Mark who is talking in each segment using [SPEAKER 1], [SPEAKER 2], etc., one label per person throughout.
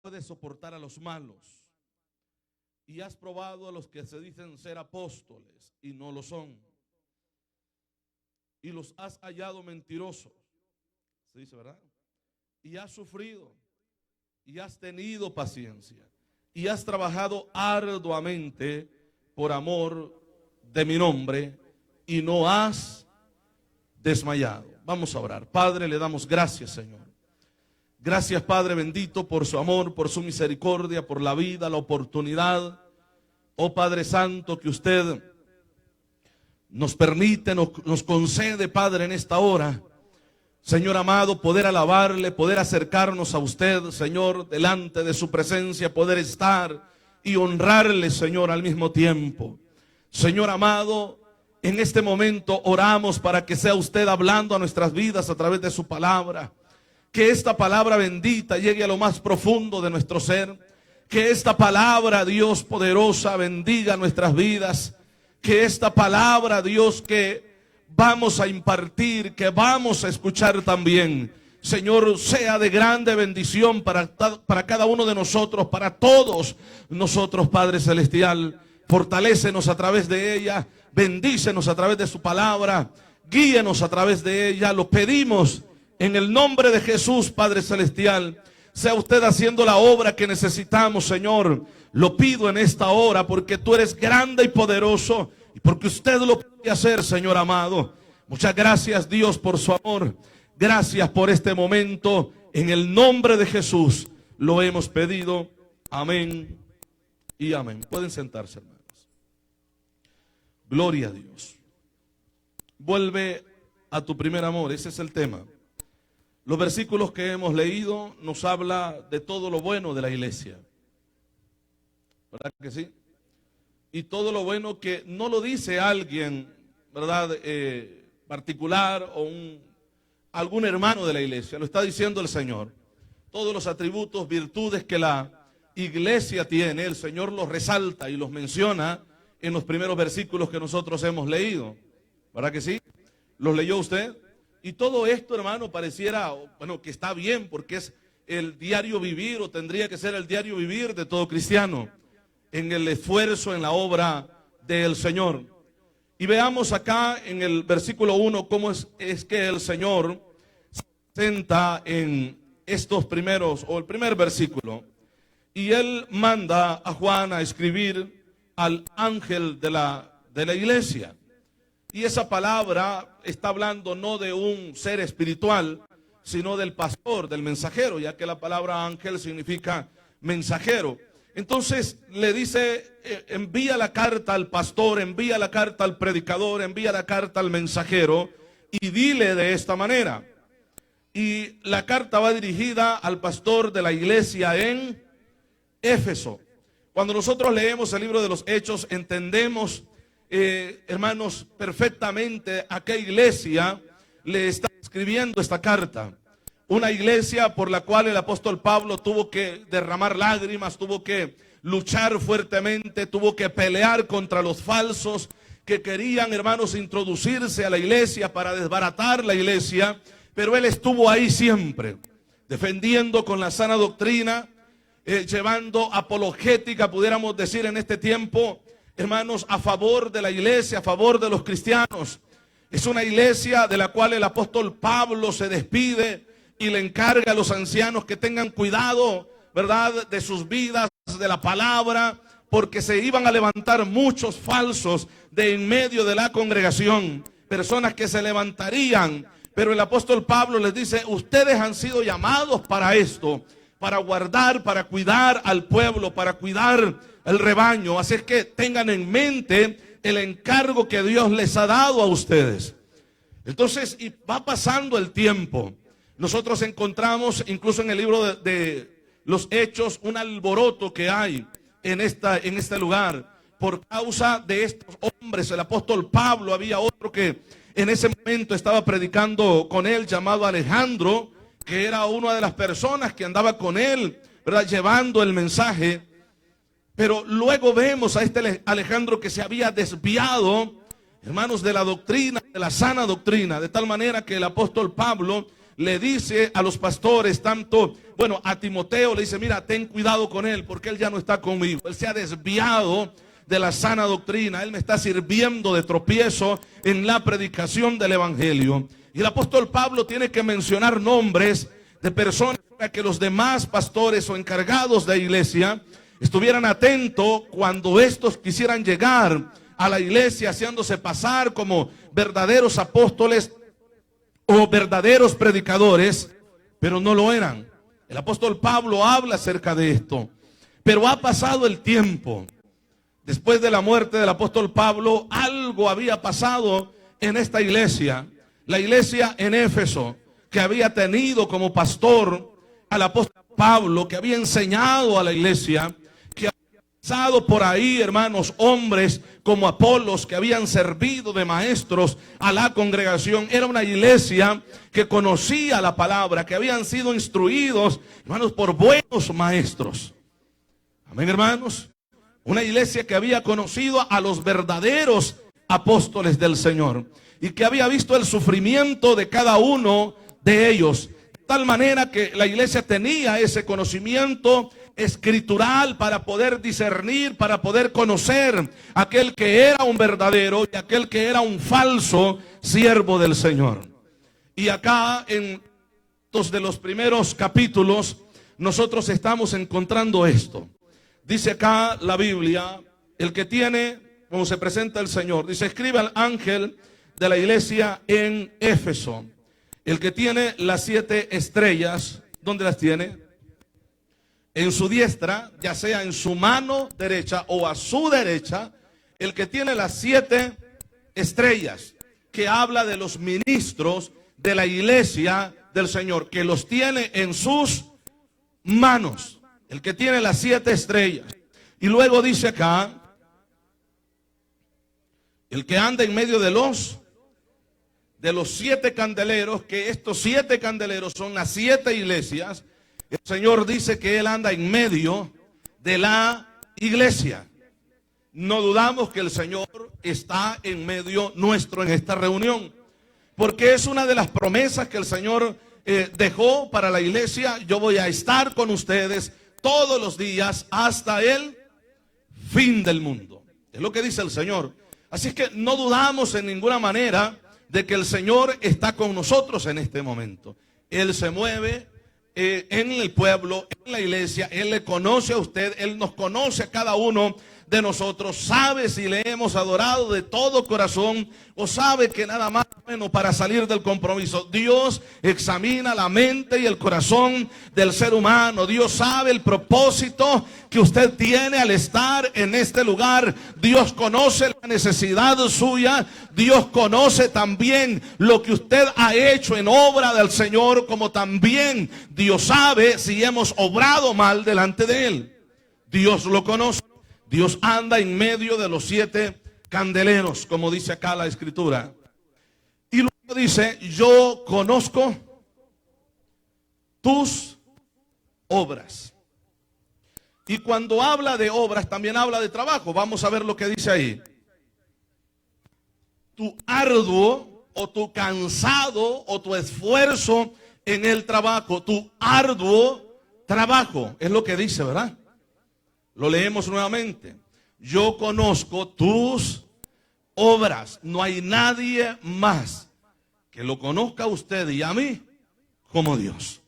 [SPEAKER 1] puedes soportar a los malos y has probado a los que se dicen ser apóstoles y no lo son, y los has hallado mentirosos, se dice, ¿verdad? Y has sufrido y has tenido paciencia y has trabajado arduamente por amor de mi nombre y no has desmayado. Vamos a orar. Padre, le damos gracias, Señor. Gracias, Padre bendito, por su amor, por su misericordia, por la vida, la oportunidad. Oh Padre Santo, que usted nos permite, nos concede, Padre, en esta hora, Señor amado, poder alabarle, poder acercarnos a usted, Señor, delante de su presencia, poder estar y honrarle, Señor, al mismo tiempo. Señor amado, en este momento oramos para que sea usted hablando a nuestras vidas a través de su palabra. Que esta palabra bendita llegue a lo más profundo de nuestro ser. Que esta palabra, Dios poderosa, bendiga nuestras vidas. Que esta palabra, Dios, que vamos a impartir, que vamos a escuchar también, Señor, sea de grande bendición para cada uno de nosotros, para todos nosotros, Padre Celestial. Fortalécenos a través de ella, bendícenos a través de su palabra, guíenos a través de ella. Lo pedimos en el nombre de Jesús, Padre Celestial. Sea usted haciendo la obra que necesitamos, Señor. Lo pido en esta hora porque tú eres grande y poderoso y porque usted lo puede hacer, Señor amado. Muchas gracias, Dios, por su amor. Gracias por este momento. En el nombre de Jesús lo hemos pedido. Amén y amén. Pueden sentarse, hermanos. Gloria a Dios. Vuelve a tu primer amor. Ese es el tema. Los versículos que hemos leído nos habla de todo lo bueno de la iglesia. ¿Verdad que sí? Y todo lo bueno que no lo dice alguien, ¿verdad? Particular o algún hermano de la iglesia. Lo está diciendo el Señor. Todos los atributos, virtudes que la iglesia tiene, el Señor los resalta y los menciona en los primeros versículos que nosotros hemos leído. ¿Verdad que sí? ¿Los leyó usted? Y todo esto, hermano, pareciera, bueno, que está bien porque es el diario vivir, o tendría que ser el diario vivir de todo cristiano, en el esfuerzo, en la obra del Señor. Y veamos acá en el versículo 1 cómo es que el Señor se presenta en estos primeros, o el primer versículo. Y Él manda a Juan a escribir al ángel de la iglesia. Y esa palabra está hablando no de un ser espiritual, sino del pastor, del mensajero, ya que la palabra ángel significa mensajero. Entonces le dice, envía la carta al pastor, envía la carta al predicador, envía la carta al mensajero y dile de esta manera. Y la carta va dirigida al pastor de la iglesia en Éfeso. Cuando nosotros leemos el libro de los Hechos, entendemos, hermanos, perfectamente a qué iglesia le está escribiendo esta carta. Una iglesia por la cual el apóstol Pablo tuvo que derramar lágrimas, tuvo que luchar fuertemente, tuvo que pelear contra los falsos que querían, hermanos, introducirse a la iglesia para desbaratar la iglesia. Pero él estuvo ahí siempre, defendiendo con la sana doctrina, llevando apologética, pudiéramos decir en este tiempo, hermanos, a favor de la iglesia, a favor de los cristianos. Es una iglesia de la cual el apóstol Pablo se despide y le encarga a los ancianos que tengan cuidado, ¿verdad?, de sus vidas, de la palabra, porque se iban a levantar muchos falsos de en medio de la congregación, personas que se levantarían. Pero el apóstol Pablo les dice, ustedes han sido llamados para esto, para guardar, para cuidar al pueblo, para cuidar el rebaño. Así es que tengan en mente el encargo que Dios les ha dado a ustedes. Entonces, y va pasando el tiempo. Nosotros encontramos incluso en el libro de los Hechos un alboroto que hay en este lugar por causa de estos hombres. El apóstol Pablo, había otro que en ese momento estaba predicando con él, llamado Alejandro, que era una de las personas que andaba con él, ¿verdad?, llevando el mensaje. Pero luego vemos a este Alejandro que se había desviado, hermanos, de la doctrina, de la sana doctrina, de tal manera que el apóstol Pablo le dice a los pastores, tanto, bueno, a Timoteo le dice, mira, ten cuidado con él, porque él ya no está conmigo. Él se ha desviado de la sana doctrina. Él me está sirviendo de tropiezo en la predicación del evangelio. Y el apóstol Pablo tiene que mencionar nombres de personas para que los demás pastores o encargados de iglesia estuvieran atentos cuando estos quisieran llegar a la iglesia haciéndose pasar como verdaderos apóstoles o verdaderos predicadores, pero no lo eran. El apóstol Pablo habla acerca de esto. Pero ha pasado el tiempo. Después de la muerte del apóstol Pablo, algo había pasado en esta iglesia. La iglesia en Éfeso, que había tenido como pastor al apóstol Pablo, que había enseñado a la iglesia, que había pasado por ahí, hermanos, hombres como Apolos, que habían servido de maestros a la congregación. Era una iglesia que conocía la palabra, que habían sido instruidos, hermanos, por buenos maestros. Amén, hermanos. Una iglesia que había conocido a los verdaderos apóstoles del Señor y que había visto el sufrimiento de cada uno de ellos. De tal manera que la iglesia tenía ese conocimiento escritural para poder discernir, para poder conocer aquel que era un verdadero y aquel que era un falso siervo del Señor. Y acá en dos de los primeros capítulos nosotros estamos encontrando esto. Dice acá la Biblia, el que tiene, como se presenta el Señor, dice, escribe al ángel de la iglesia en Éfeso, el que tiene las 7 estrellas. ¿Dónde las tiene? En su diestra, ya sea en su mano derecha o a su derecha, el que tiene las 7 estrellas, que habla de los ministros de la iglesia del Señor, que los tiene en sus manos. El que tiene las 7 estrellas. Y luego dice acá, el que anda en medio de los 7 candeleros, que estos 7 candeleros son las 7 iglesias. El Señor dice que Él anda en medio de la iglesia. No dudamos que el Señor está en medio nuestro en esta reunión, porque es una de las promesas que el Señor dejó para la iglesia. Yo voy a estar con ustedes todos los días hasta el fin del mundo. Es lo que dice el Señor. Así es que no dudamos en ninguna manera de que el Señor está con nosotros en este momento. Él se mueve en el pueblo, en la iglesia. Él le conoce a usted, Él nos conoce a cada uno de nosotros, sabe si le hemos adorado de todo corazón o sabe que nada más bueno para salir del compromiso. Dios examina la mente y el corazón del ser humano. Dios sabe el propósito que usted tiene al estar en este lugar. Dios conoce la necesidad suya. Dios conoce también lo que usted ha hecho en obra del Señor, como también Dios sabe si hemos obrado mal delante de Él. Dios lo conoce. Dios anda en medio de los 7 candeleros, como dice acá la escritura. Y luego dice, yo conozco tus obras. Y cuando habla de obras, también habla de trabajo. Vamos a ver lo que dice ahí. Tu arduo o tu cansado o tu esfuerzo en el trabajo. Tu arduo trabajo. Es lo que dice, ¿verdad? Lo leemos nuevamente. Yo conozco tus obras. No hay nadie más que lo conozca a usted y a mí como Dios.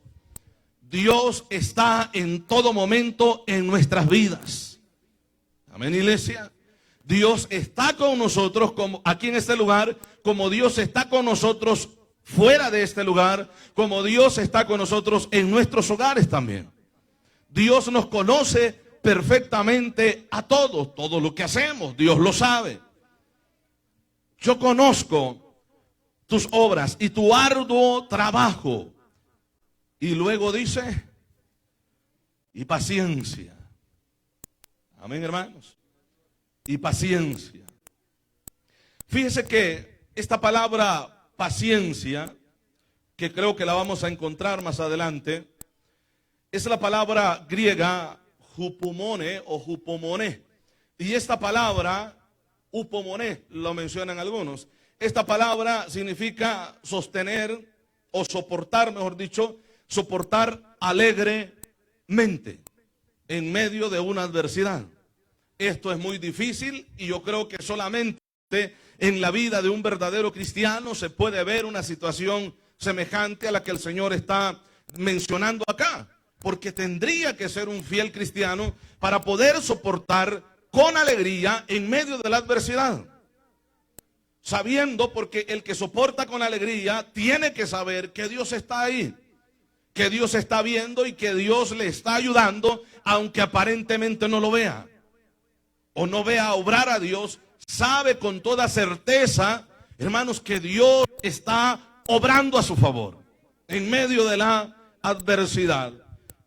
[SPEAKER 1] Dios está en todo momento en nuestras vidas. Amén, iglesia. Dios está con nosotros como aquí en este lugar, como Dios está con nosotros fuera de este lugar, como Dios está con nosotros en nuestros hogares también. Dios nos conoce perfectamente a todos, todo lo que hacemos, Dios lo sabe. Yo conozco tus obras y tu arduo trabajo. Y luego dice, y paciencia. Amén, hermanos. Y paciencia. Fíjese que esta palabra paciencia, que creo que la vamos a encontrar más adelante, es la palabra griega hupomone o hupomone. Y esta palabra, hupomone, lo mencionan algunos. Esta palabra significa sostener o soportar, mejor dicho, soportar alegremente en medio de una adversidad. Esto es muy difícil y yo creo que solamente en la vida de un verdadero cristiano se puede ver una situación semejante a la que el Señor está mencionando acá, porque tendría que ser un fiel cristiano para poder soportar con alegría en medio de la adversidad. Sabiendo, porque el que soporta con alegría tiene que saber que Dios está ahí, que Dios está viendo y que Dios le está ayudando, aunque aparentemente no lo vea o no vea obrar a Dios. Sabe con toda certeza, hermanos, que Dios está obrando a su favor en medio de la adversidad.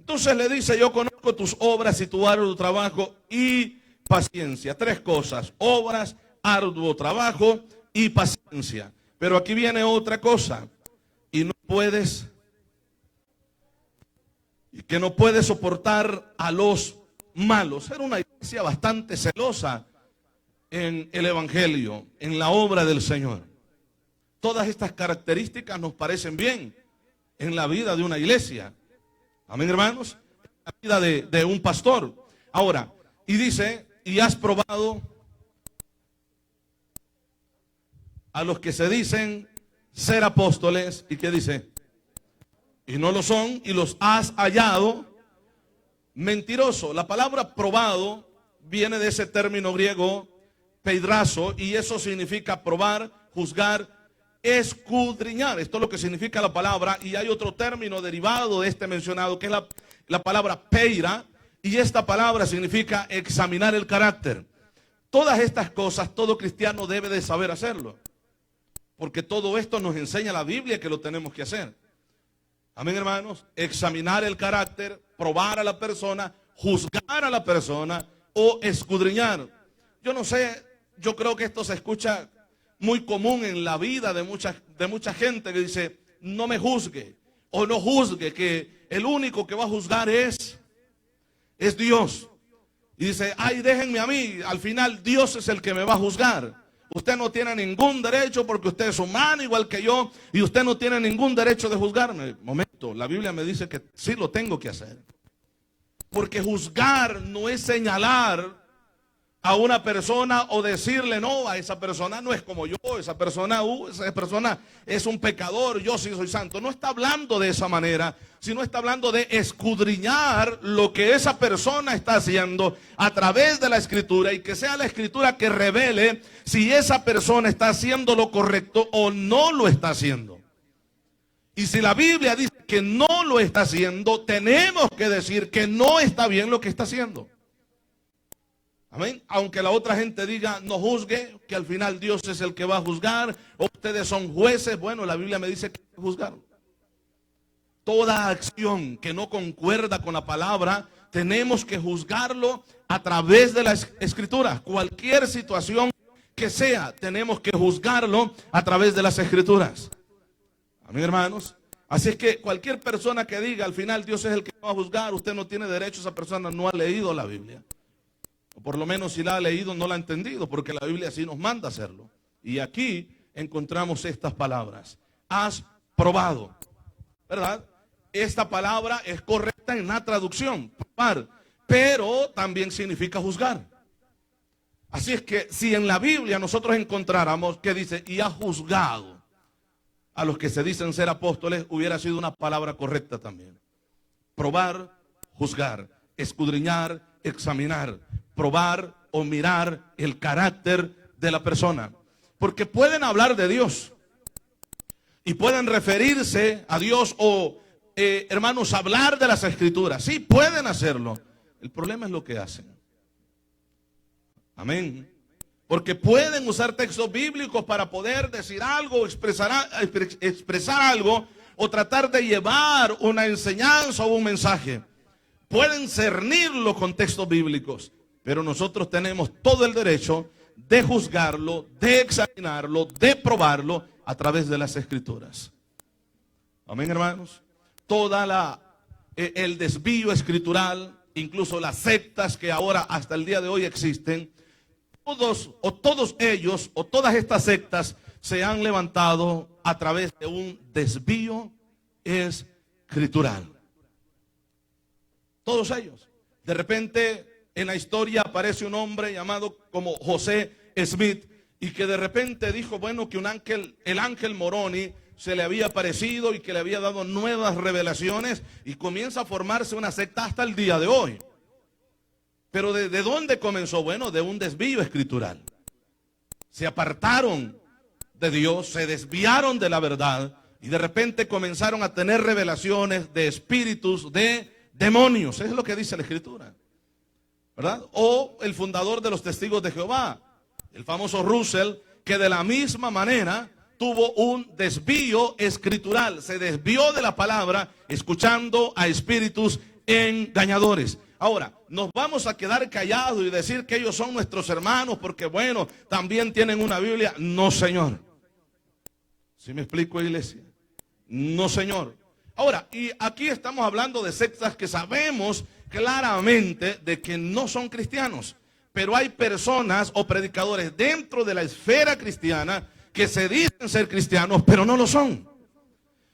[SPEAKER 1] Entonces le dice: yo conozco tus obras y tu arduo trabajo y paciencia. Tres cosas: obras, arduo trabajo y paciencia. Pero aquí viene otra cosa: y que no puedes soportar a los malos. Era una iglesia bastante celosa en el evangelio, en la obra del Señor. Todas estas características nos parecen bien en la vida de una iglesia. Amén, hermanos. En la vida de un pastor. Ahora, y dice: y has probado a los que se dicen ser apóstoles, y ¿qué dice? Y no lo son, y los has hallado mentiroso. La palabra probado viene de ese término griego peidrazo, y eso significa probar, juzgar, escudriñar. Esto es lo que significa la palabra. Y hay otro término derivado de este mencionado, que es la palabra peira, y esta palabra significa examinar el carácter. Todas estas cosas todo cristiano debe de saber hacerlo, porque todo esto nos enseña la Biblia que lo tenemos que hacer. Amén, hermanos. Examinar el carácter, probar a la persona, juzgar a la persona o escudriñar. Yo no sé, yo creo que esto se escucha muy común en la vida de mucha gente que dice: no me juzgue o no juzgue, que el único que va a juzgar es Dios. Y dice: ay, déjenme a mí, al final Dios es el que me va a juzgar. Usted no tiene ningún derecho porque usted es humano igual que yo, y usted no tiene ningún derecho de juzgarme. Momento, la Biblia me dice que sí lo tengo que hacer. Porque juzgar no es señalar a una persona o decirle: no, a esa persona no es como yo, esa persona es un pecador, yo sí soy santo. No está hablando de esa manera, sino está hablando de escudriñar lo que esa persona está haciendo a través de la Escritura, y que sea la Escritura que revele si esa persona está haciendo lo correcto o no lo está haciendo. Y si la Biblia dice que no lo está haciendo, tenemos que decir que no está bien lo que está haciendo. Amén. Aunque la otra gente diga: no juzgue, que al final Dios es el que va a juzgar, o ustedes son jueces. Bueno, la Biblia me dice que hay que juzgar. Toda acción que no concuerda con la palabra, tenemos que juzgarlo a través de las Escrituras. Cualquier situación que sea, tenemos que juzgarlo a través de las Escrituras. Amén, hermanos. Así es que cualquier persona que diga: al final Dios es el que va a juzgar, usted no tiene derecho. Esa persona no ha leído la Biblia. O por lo menos si la ha leído no la ha entendido, porque la Biblia así nos manda hacerlo. Y aquí encontramos estas palabras: has probado, ¿verdad? Esta palabra es correcta en la traducción, probar, pero también significa juzgar. Así es que si en la Biblia nosotros encontráramos que dice: y has juzgado a los que se dicen ser apóstoles, hubiera sido una palabra correcta también. Probar, juzgar, escudriñar, examinar, probar o mirar el carácter de la persona. Porque pueden hablar de Dios y pueden referirse a Dios o, hermanos, hablar de las Escrituras. Sí, pueden hacerlo. El problema es lo que hacen. Amén. Porque pueden usar textos bíblicos para poder decir algo, expresar algo, o tratar de llevar una enseñanza o un mensaje. Pueden cernirlo con textos bíblicos, pero nosotros tenemos todo el derecho de juzgarlo, de examinarlo, de probarlo a través de las Escrituras. Amén, hermanos. El desvío escritural, incluso las sectas que ahora hasta el día de hoy existen, todos ellos o todas estas sectas se han levantado a través de un desvío escritural. Todos ellos. De repente en la historia aparece un hombre llamado como José Smith, y que de repente dijo, bueno, que el ángel Moroni se le había aparecido y que le había dado nuevas revelaciones, y comienza a formarse una secta hasta el día de hoy. Pero ¿de dónde comenzó? Bueno, de un desvío escritural. Se apartaron de Dios, se desviaron de la verdad, y de repente comenzaron a tener revelaciones de espíritus, de demonios. Es lo que dice la Escritura, ¿verdad? O el fundador de los Testigos de Jehová, el famoso Russell, que de la misma manera tuvo un desvío escritural. Se desvió de la palabra escuchando a espíritus engañadores. Ahora, ¿nos vamos a quedar callados y decir que ellos son nuestros hermanos porque, bueno, también tienen una Biblia? No, señor. ¿Sí me explico, iglesia? No, señor. Ahora, y aquí estamos hablando de sectas que sabemos claramente de que no son cristianos, pero hay personas o predicadores dentro de la esfera cristiana que se dicen ser cristianos, pero no lo son.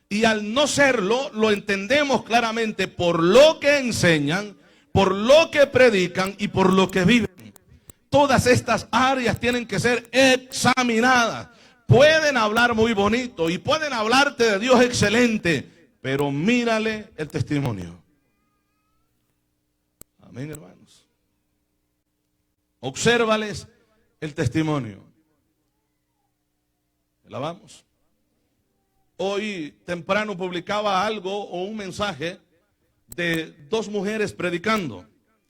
[SPEAKER 1] Y al no serlo, lo entendemos claramente por lo que enseñan, por lo que predican y por lo que viven. Todas estas áreas tienen que ser examinadas. Pueden hablar muy bonito y pueden hablarte de Dios excelente, pero mírale el testimonio. Amén, hermanos. Obsérvales el testimonio. ¿Alabamos? Hoy temprano publicaba algo o un mensaje de dos mujeres predicando.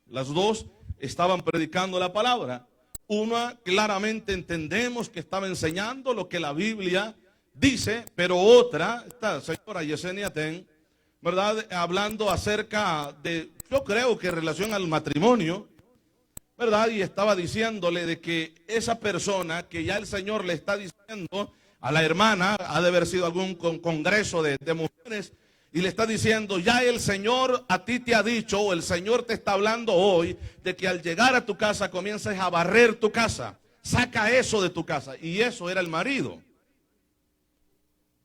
[SPEAKER 1] Las dos estaban predicando la palabra. Una claramente entendemos que estaba enseñando lo que la Biblia dice, pero otra, esta señora Yesenia Ten, ¿verdad? Hablando acerca de, yo creo que en relación al matrimonio, ¿verdad? Y estaba diciéndole de que esa persona que ya el Señor le está diciendo a la hermana, ha de haber sido algún congreso de mujeres, y le está diciendo, ya el Señor a ti te ha dicho, o el Señor te está hablando hoy, de que al llegar a tu casa comiences a barrer tu casa. Saca eso de tu casa. Y eso era el marido.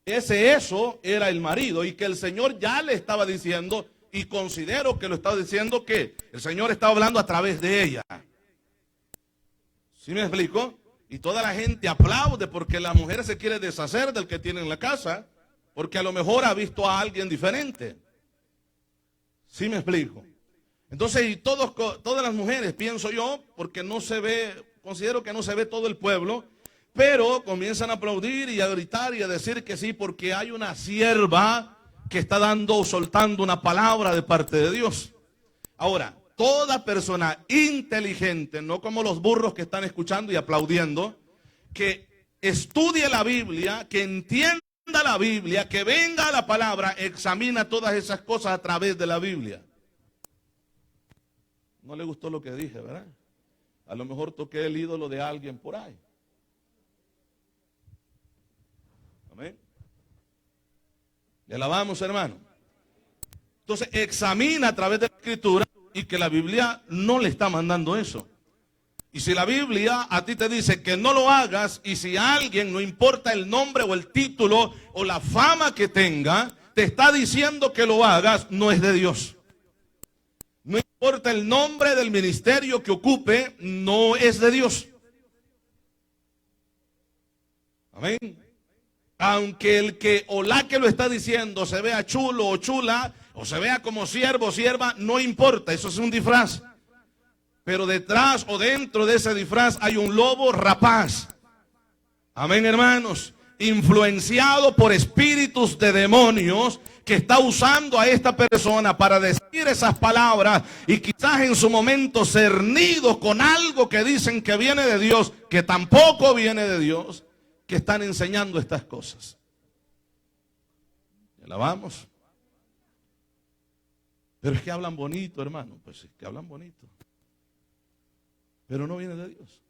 [SPEAKER 1] Eso era el marido, y que el Señor ya le estaba diciendo, y considero que lo estaba diciendo, que el Señor estaba hablando a través de ella. ¿Sí me explico? Y toda la gente aplaude porque la mujer se quiere deshacer del que tiene en la casa, porque a lo mejor ha visto a alguien diferente. ¿Sí me explico? Entonces, y todas las mujeres, pienso yo, porque no se ve, considero que no se ve todo el pueblo, pero comienzan a aplaudir y a gritar y a decir que sí, porque hay una sierva que está dando o soltando una palabra de parte de Dios. Ahora, toda persona inteligente, no como los burros que están escuchando y aplaudiendo, que estudie la Biblia, que entienda la Biblia, que venga a la palabra, examina todas esas cosas a través de la Biblia. No le gustó lo que dije, ¿verdad? A lo mejor toqué el ídolo de alguien por ahí. Amén. Le alabamos, hermano. Entonces, examina a través de la Escritura, y que la Biblia no le está mandando eso. Y si la Biblia a ti te dice que no lo hagas, y si alguien, no importa el nombre o el título o la fama que tenga, te está diciendo que lo hagas, no es de Dios. No importa el nombre del ministerio que ocupe, no es de Dios. Amén. Aunque el que o la que lo está diciendo se vea chulo o chula, o se vea como siervo o sierva, no importa, eso es un disfraz. Pero detrás o dentro de ese disfraz hay un lobo rapaz. Amén, hermanos. Influenciado por espíritus de demonios, que está usando a esta persona para decir esas palabras, y quizás en su momento cernidos con algo que dicen que viene de Dios, que tampoco viene de Dios, que están enseñando estas cosas. ¿Alabamos? Pero es que hablan bonito, hermano. Pues es que hablan bonito, pero no viene de Dios.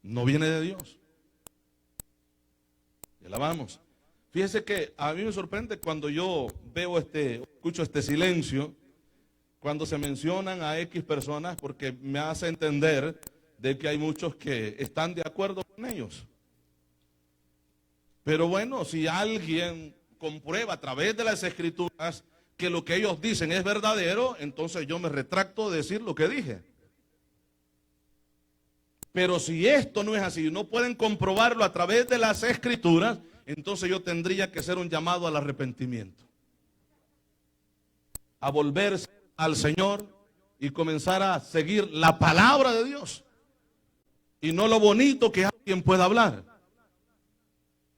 [SPEAKER 1] No viene de Dios. Y alabamos. Fíjese que a mí me sorprende cuando yo veo escucho este silencio, cuando se mencionan a X personas, porque me hace entender de que hay muchos que están de acuerdo con ellos. Pero bueno, si alguien comprueba a través de las escrituras que lo que ellos dicen es verdadero, entonces yo me retracto de decir lo que dije. Pero si esto no es así, no pueden comprobarlo a través de las escrituras, entonces yo tendría que hacer un llamado al arrepentimiento, a volverse al Señor y comenzar a seguir la palabra de Dios y no lo bonito que alguien pueda hablar.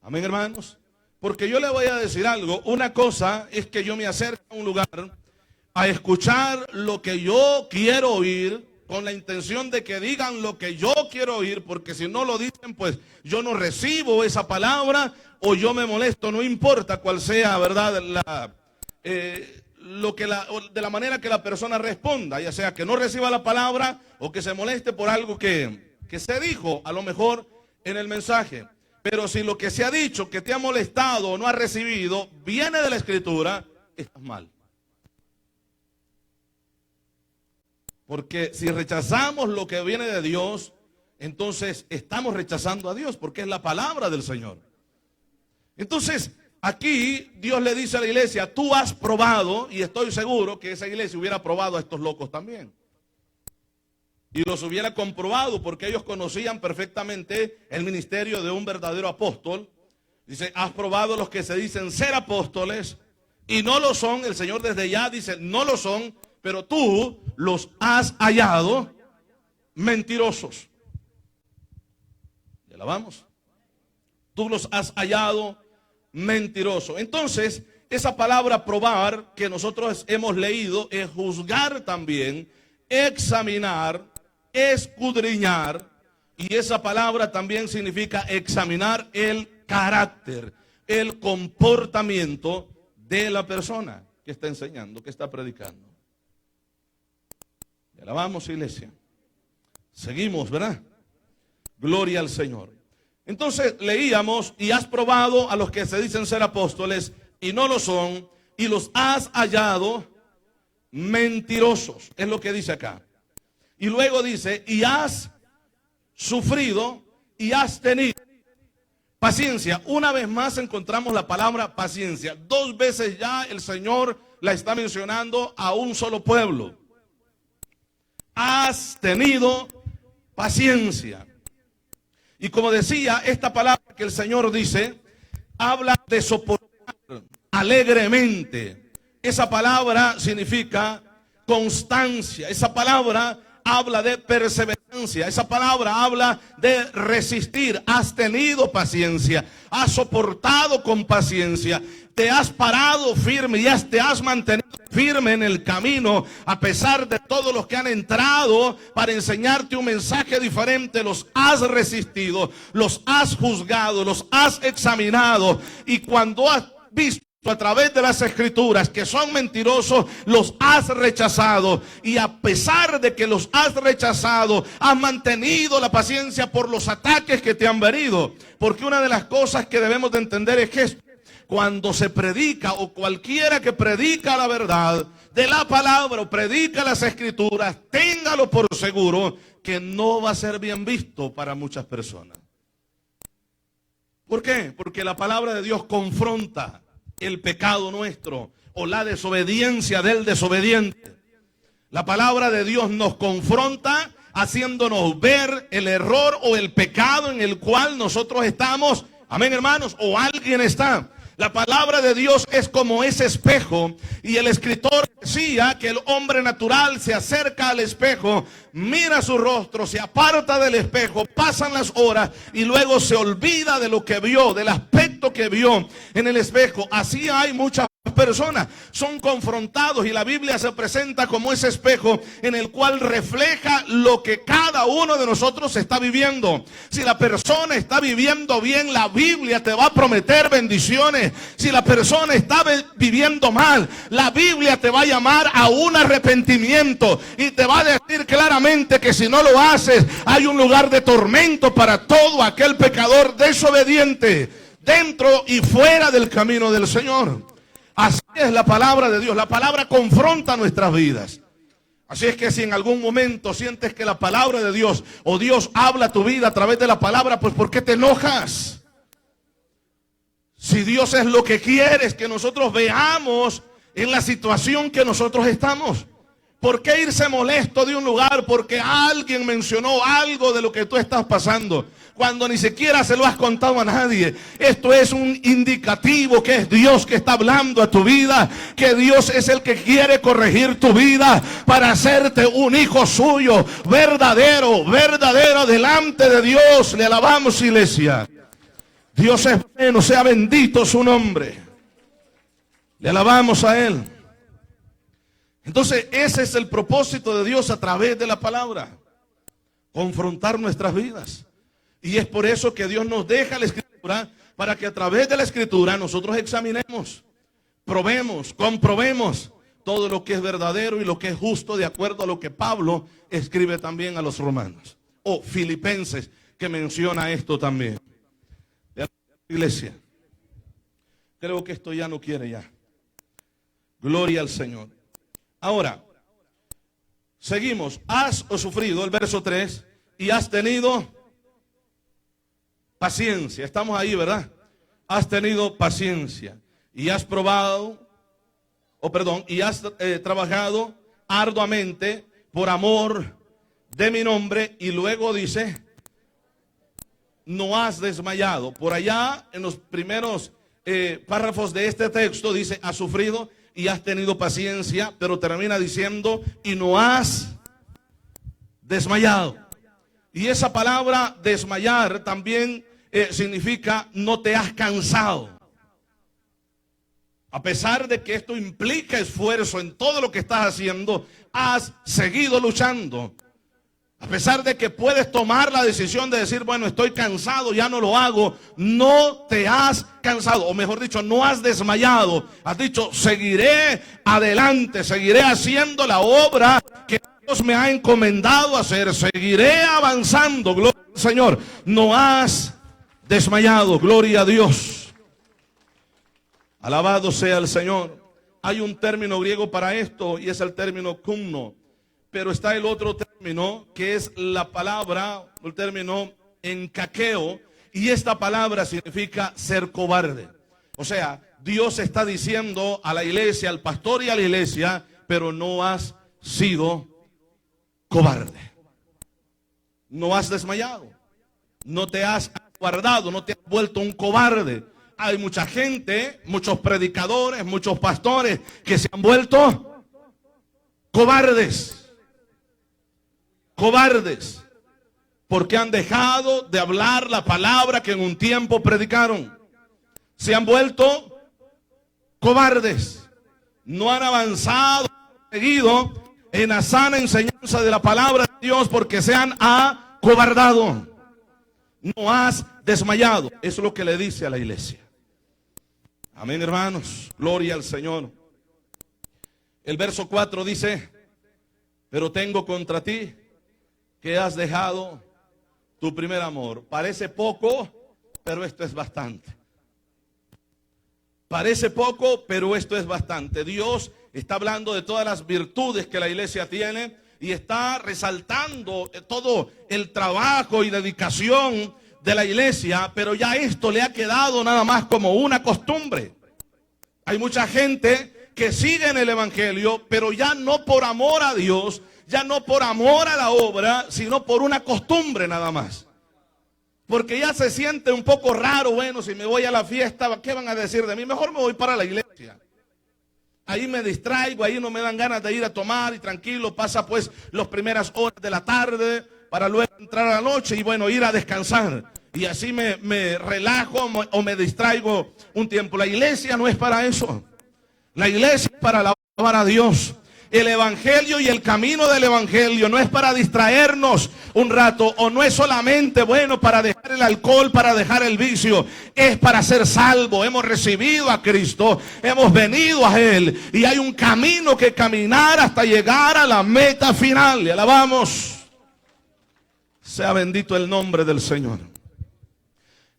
[SPEAKER 1] Amén, hermanos. Porque yo le voy a decir algo. Una cosa es que yo me acerque a un lugar a escuchar lo que yo quiero oír, con la intención de que digan lo que yo quiero oír, porque si no lo dicen, pues yo no recibo esa palabra o yo me molesto, no importa cuál sea, ¿verdad? De la manera que la persona responda, ya sea que no reciba la palabra o que se moleste por algo que se dijo a lo mejor en el mensaje. Pero si lo que se ha dicho que te ha molestado o no ha recibido viene de la escritura, estás mal. Porque si rechazamos lo que viene de Dios, entonces estamos rechazando a Dios, porque es la palabra del Señor. Entonces, aquí Dios le dice a la iglesia, tú has probado, y estoy seguro que esa iglesia hubiera probado a estos locos también. Y los hubiera comprobado, porque ellos conocían perfectamente el ministerio de un verdadero apóstol. Dice, has probado a los que se dicen ser apóstoles y no lo son. El Señor desde ya dice, no lo son, pero tú los has hallado mentirosos. ¿Ya la vamos? Tú los has hallado mentirosos. Entonces, esa palabra probar que nosotros hemos leído es juzgar también, examinar, escudriñar, y esa palabra también significa examinar el carácter, el comportamiento de la persona que está enseñando, que está predicando. Y alabamos, iglesia. Seguimos, ¿verdad? Gloria al Señor. Entonces leíamos, y has probado a los que se dicen ser apóstoles y no lo son, y los has hallado mentirosos, es lo que dice acá. Y luego dice, y has sufrido y has tenido paciencia. Una vez más encontramos la palabra paciencia. 2 veces ya el Señor la está mencionando a un solo pueblo. Has tenido paciencia. Y como decía, esta palabra que el Señor dice, habla de soportar alegremente. Esa palabra significa constancia. Esa palabra habla de perseverancia. Esa palabra habla de resistir. Has tenido paciencia, has soportado con paciencia, te has parado firme y te has mantenido firme en el camino, a pesar de todos los que han entrado para enseñarte un mensaje diferente. Los has resistido, los has juzgado, los has examinado, y cuando has visto a través de las escrituras que son mentirosos, los has rechazado, y a pesar de que los has rechazado, has mantenido la paciencia por los ataques que te han venido. Porque una de las cosas que debemos de entender es que cuando se predica, o cualquiera que predica la verdad de la palabra o predica las escrituras, téngalo por seguro que no va a ser bien visto para muchas personas. ¿Por qué? Porque la palabra de Dios confronta el pecado nuestro o la desobediencia del desobediente. La palabra de Dios nos confronta haciéndonos ver el error o el pecado en el cual nosotros estamos. Amén, hermanos, o alguien está. La palabra de Dios es como ese espejo, y el escritor decía que el hombre natural se acerca al espejo, mira su rostro, se aparta del espejo, pasan las horas y luego se olvida de lo que vio, del aspecto que vio en el espejo. Así hay muchas personas, son confrontados, y la Biblia se presenta como ese espejo en el cual refleja lo que cada uno de nosotros está viviendo. Si la persona está viviendo bien, la Biblia te va a prometer bendiciones. Si la persona está viviendo mal, la Biblia te va a llamar a un arrepentimiento y te va a decir claramente que si no lo haces, hay un lugar de tormento para todo aquel pecador desobediente dentro y fuera del camino del Señor. Así es la palabra de Dios. La palabra confronta nuestras vidas. Así es que si en algún momento sientes que la palabra de Dios o Dios habla a tu vida a través de la palabra, pues ¿por qué te enojas? Si Dios es lo que quiere, es que nosotros veamos en la situación que nosotros estamos. ¿Por qué irse molesto de un lugar? Porque alguien mencionó algo de lo que tú estás pasando, cuando ni siquiera se lo has contado a nadie. Esto es un indicativo que es Dios que está hablando a tu vida, que Dios es el que quiere corregir tu vida para hacerte un hijo suyo, verdadero, verdadero delante de Dios. Le alabamos, iglesia. Dios es bueno, sea bendito su nombre. Le alabamos a Él. Entonces ese es el propósito de Dios a través de la palabra, confrontar nuestras vidas. Y es por eso que Dios nos deja la Escritura, para que a través de la Escritura nosotros examinemos, probemos, comprobemos todo lo que es verdadero y lo que es justo, de acuerdo a lo que Pablo escribe también a los romanos, o Filipenses, que menciona esto también. Iglesia, creo que esto ya no quiere ya. Gloria al Señor. Ahora, seguimos. Has o sufrido, el verso 3, y has tenido paciencia. Estamos ahí, ¿verdad? Has tenido paciencia y has probado, y has trabajado arduamente por amor de mi nombre. Y luego dice, no has desmayado. Por allá en los primeros párrafos de este texto dice, has sufrido y has tenido paciencia, pero termina diciendo, y no has desmayado. Y esa palabra desmayar también significa no te has cansado. A pesar de que esto implica esfuerzo en todo lo que estás haciendo, has seguido luchando. A pesar de que puedes tomar la decisión de decir, bueno, estoy cansado, ya no lo hago, no te has cansado, o mejor dicho, no has desmayado. Has dicho, seguiré adelante, seguiré haciendo la obra que Dios me ha encomendado hacer, seguiré avanzando, gloria al Señor. No has desmayado, gloria a Dios. Alabado sea el Señor. Hay un término griego para esto y es el término kumno. Pero está el otro término que es la palabra, el término encaqueo, y esta palabra significa ser cobarde. O sea, Dios está diciendo a la iglesia, al pastor y a la iglesia, pero no has sido cobarde. No has desmayado, no te has guardado, no te has vuelto un cobarde. Hay mucha gente, muchos predicadores, muchos pastores que se han vuelto cobardes. Cobardes, porque han dejado de hablar la palabra que en un tiempo predicaron. Se han vuelto cobardes. No han avanzado, seguido en la sana enseñanza de la palabra de Dios, porque se han acobardado. No has desmayado. Eso es lo que le dice a la iglesia. Amén, hermanos. Gloria al Señor. El verso 4 dice, pero tengo contra ti que has dejado tu primer amor. Parece poco, pero esto es bastante. Parece poco, pero esto es bastante. Dios está hablando de todas las virtudes que la iglesia tiene y está resaltando todo el trabajo y dedicación de la iglesia, pero ya esto le ha quedado nada más como una costumbre. Hay mucha gente que sigue en el evangelio, pero ya no por amor a Dios, ya no por amor a la obra, sino por una costumbre nada más. Porque ya se siente un poco raro, bueno, si me voy a la fiesta, ¿qué van a decir de mí? Mejor me voy para la iglesia. Ahí me distraigo, ahí no me dan ganas de ir a tomar y tranquilo, pasa pues las primeras horas de la tarde para luego entrar a la noche y bueno, ir a descansar. Y así me relajo o me distraigo un tiempo. La iglesia no es para eso. La iglesia es para alabar a Dios. El evangelio y el camino del evangelio no es para distraernos un rato, o no es solamente bueno para dejar el alcohol, para dejar el vicio, es para ser salvo. Hemos recibido a Cristo, hemos venido a Él y hay un camino que caminar hasta llegar a la meta final. Le alabamos. Sea bendito el nombre del Señor.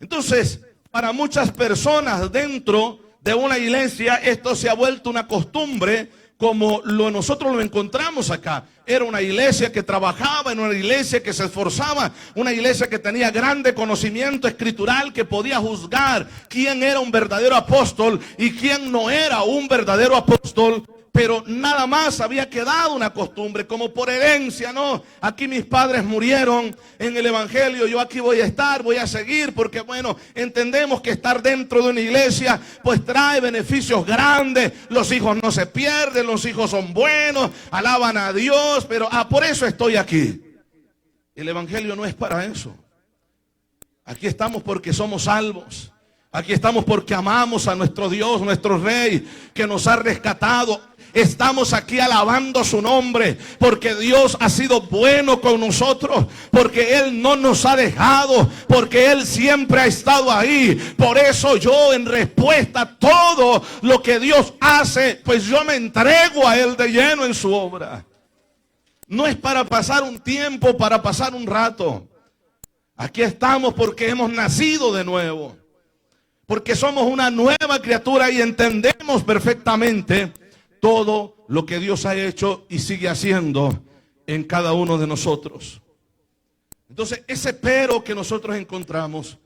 [SPEAKER 1] Entonces, para muchas personas dentro de una iglesia esto se ha vuelto una costumbre, como nosotros lo encontramos acá. Era una iglesia que trabajaba, era una iglesia que se esforzaba, una iglesia que tenía grande conocimiento escritural, que podía juzgar quién era un verdadero apóstol y quién no era un verdadero apóstol. Pero nada más había quedado una costumbre, como por herencia, ¿no? Aquí mis padres murieron en el evangelio, yo aquí voy a estar, voy a seguir, porque bueno, entendemos que estar dentro de una iglesia pues trae beneficios grandes. Los hijos no se pierden, los hijos son buenos, alaban a Dios, pero por eso estoy aquí. El evangelio no es para eso. Aquí estamos porque somos salvos. Aquí estamos porque amamos a nuestro Dios, nuestro Rey, que nos ha rescatado. Estamos aquí alabando su nombre porque Dios ha sido bueno con nosotros, porque Él no nos ha dejado, porque Él siempre ha estado ahí. Por eso yo, en respuesta a todo lo que Dios hace, pues yo me entrego a Él de lleno en su obra. No es para pasar un tiempo, para pasar un rato. Aquí estamos porque hemos nacido de nuevo, porque somos una nueva criatura y entendemos perfectamente todo lo que Dios ha hecho y sigue haciendo en cada uno de nosotros. Entonces, ese pero que nosotros encontramos,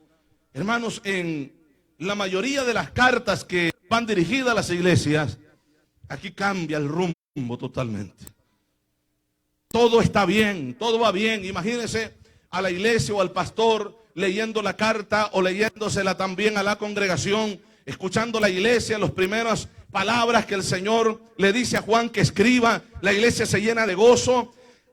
[SPEAKER 1] hermanos, en la mayoría de las cartas que van dirigidas a las iglesias, aquí cambia el rumbo totalmente. Todo está bien, todo va bien. Imagínense a la iglesia o al pastor leyendo la carta o leyéndosela también a la congregación, escuchando la iglesia, las primeras palabras que el Señor le dice a Juan que escriba. La iglesia se llena de gozo